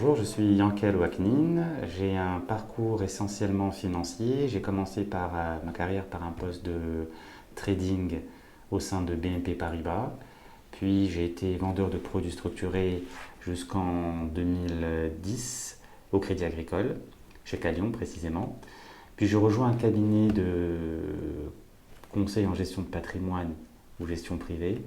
Bonjour, je suis Yankel Ouaknin. J'ai un parcours essentiellement financier. J'ai commencé ma carrière par un poste de trading au sein de BNP Paribas. Puis j'ai été vendeur de produits structurés jusqu'en 2010 au Crédit Agricole, chez Calion précisément. Puis je rejoins un cabinet de conseil en gestion de patrimoine ou gestion privée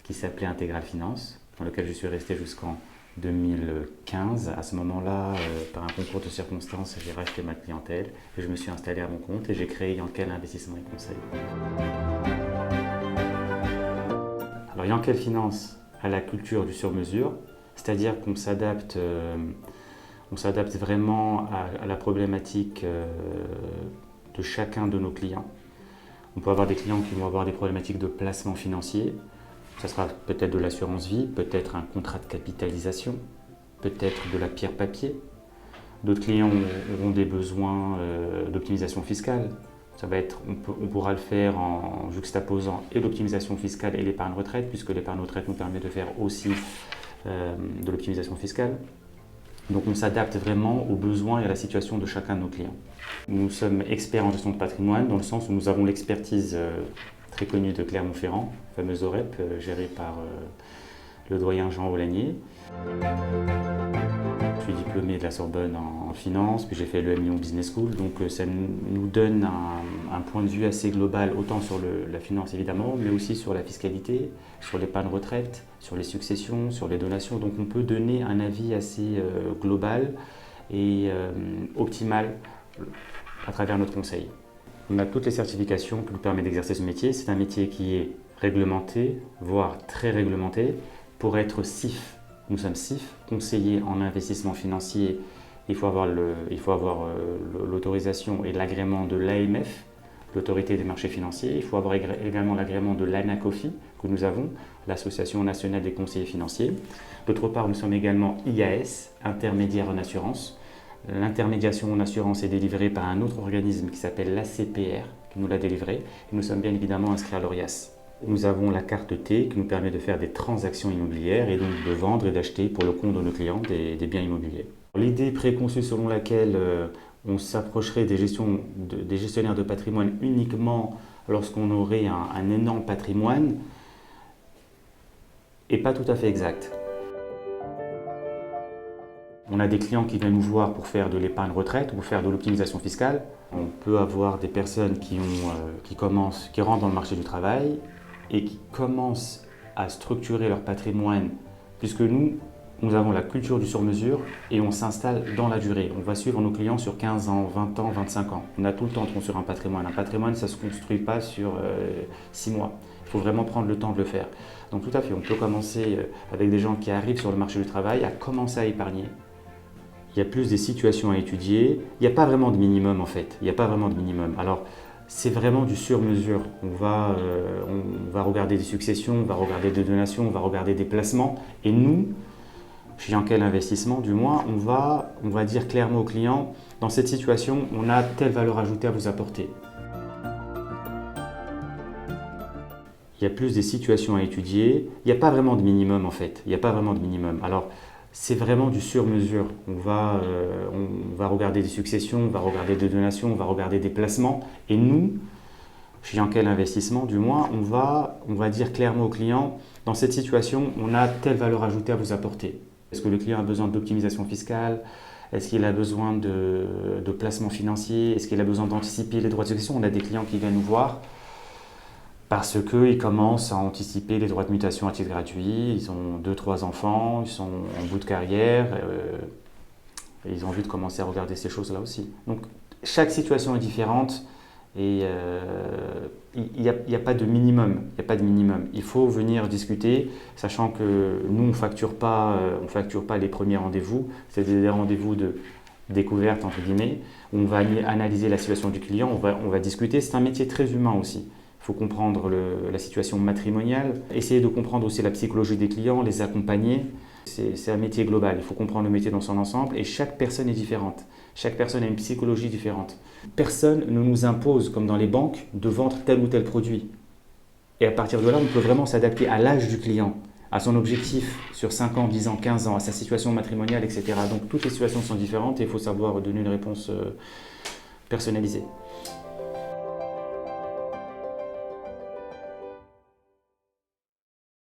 qui s'appelait Intégral Finance, dans lequel je suis resté jusqu'en 2015. À ce moment-là, par un concours de circonstances, j'ai racheté ma clientèle et je me suis installé à mon compte et j'ai créé Yankel Investissement et Conseil. Alors Yankel Finance a la culture du sur-mesure, c'est-à-dire qu'on s'adapte vraiment à la problématique de chacun de nos clients. On peut avoir des clients qui vont avoir des problématiques de placement financier. Ça sera peut-être de l'assurance vie, peut-être un contrat de capitalisation, peut-être de la pierre papier. D'autres clients auront des besoins d'optimisation fiscale. On pourra le faire en juxtaposant et l'optimisation fiscale et l'épargne retraite, puisque l'épargne retraite nous permet de faire aussi de l'optimisation fiscale. Donc on s'adapte vraiment aux besoins et à la situation de chacun de nos clients. Nous sommes experts en gestion de patrimoine, dans le sens où nous avons l'expertise très connue de Clermont-Ferrand, fameuse OREP, gérée par le doyen Jean Aulagnier. Je suis diplômé de la Sorbonne en finance, puis j'ai fait le Lyon Business School, donc ça nous donne un point de vue assez global, autant sur la finance évidemment, mais aussi sur la fiscalité, sur l'épargne retraite, sur les successions, sur les donations. Donc on peut donner un avis assez global et optimal à travers notre conseil. On a toutes les certifications qui nous permettent d'exercer ce métier. C'est un métier qui est réglementé, voire très réglementé. Pour être CIF, nous sommes CIF, conseiller en investissement financier. Il faut avoir l'autorisation et l'agrément de l'AMF, l'autorité des marchés financiers. Il faut avoir également l'agrément de l'ANACOFI, que nous avons, l'Association nationale des conseillers financiers. D'autre part, nous sommes également IAS, intermédiaire en assurance. L'intermédiation en assurance est délivrée par un autre organisme qui s'appelle l'ACPR, qui nous l'a délivré. Et nous sommes bien évidemment inscrits à l'ORIAS. Nous avons la carte T qui nous permet de faire des transactions immobilières et donc de vendre et d'acheter pour le compte de nos clients des biens immobiliers. L'idée préconçue selon laquelle on s'approcherait des gestionnaires de patrimoine uniquement lorsqu'on aurait un énorme patrimoine n'est pas tout à fait exacte. On a des clients qui viennent nous voir pour faire de l'épargne retraite ou faire de l'optimisation fiscale. On peut avoir des personnes qui rentrent dans le marché du travail et qui commencent à structurer leur patrimoine, puisque nous avons la culture du sur-mesure et on s'installe dans la durée. On va suivre nos clients sur 15 ans, 20 ans, 25 ans. On a tout le temps de construire un patrimoine. Un patrimoine, ça ne se construit pas sur 6 mois. Il faut vraiment prendre le temps de le faire. Donc tout à fait, on peut commencer avec des gens qui arrivent sur le marché du travail à commencer à épargner. Il y a plus des situations à étudier. Il n'y a pas vraiment de minimum en fait. Il n'y a pas vraiment de minimum. Alors, c'est vraiment du sur-mesure. On va regarder des successions, on va regarder des donations, on va regarder des placements. Et nous, chez Yankel Investissement, du moins, on va dire clairement au client, dans cette situation, on a telle valeur ajoutée à vous apporter. Il y a plus des situations à étudier. Il n'y a pas vraiment de minimum en fait. Il n'y a pas vraiment de minimum. Alors, c'est vraiment du sur-mesure. On va regarder des successions, on va regarder des donations, on va regarder des placements. Et nous, chez Yankel Investissement, du moins, on va dire clairement au client, dans cette situation, on a telle valeur ajoutée à vous apporter. Est-ce que le client a besoin d'optimisation fiscale? Est-ce qu'il a besoin de placement financier? Est-ce qu'il a besoin d'anticiper les droits de succession? On a des clients qui viennent nous voir parce qu'ils commencent à anticiper les droits de mutation à titre gratuit, ils ont 2-3 enfants, ils sont en bout de carrière, et ils ont envie de commencer à regarder ces choses-là aussi. Donc chaque situation est différente et il n'y a pas de minimum. Il faut venir discuter, sachant que nous, on ne facture pas les premiers rendez-vous, c'est des rendez-vous de découverte, entre guillemets, où on va analyser la situation du client, on va discuter. C'est un métier très humain aussi. Il faut comprendre la situation matrimoniale, essayer de comprendre aussi la psychologie des clients, les accompagner. C'est un métier global, il faut comprendre le métier dans son ensemble et chaque personne est différente. Chaque personne a une psychologie différente. Personne ne nous impose, comme dans les banques, de vendre tel ou tel produit. Et à partir de là, on peut vraiment s'adapter à l'âge du client, à son objectif sur 5 ans, 10 ans, 15 ans, à sa situation matrimoniale, etc. Donc toutes les situations sont différentes et il faut savoir donner une réponse personnalisée.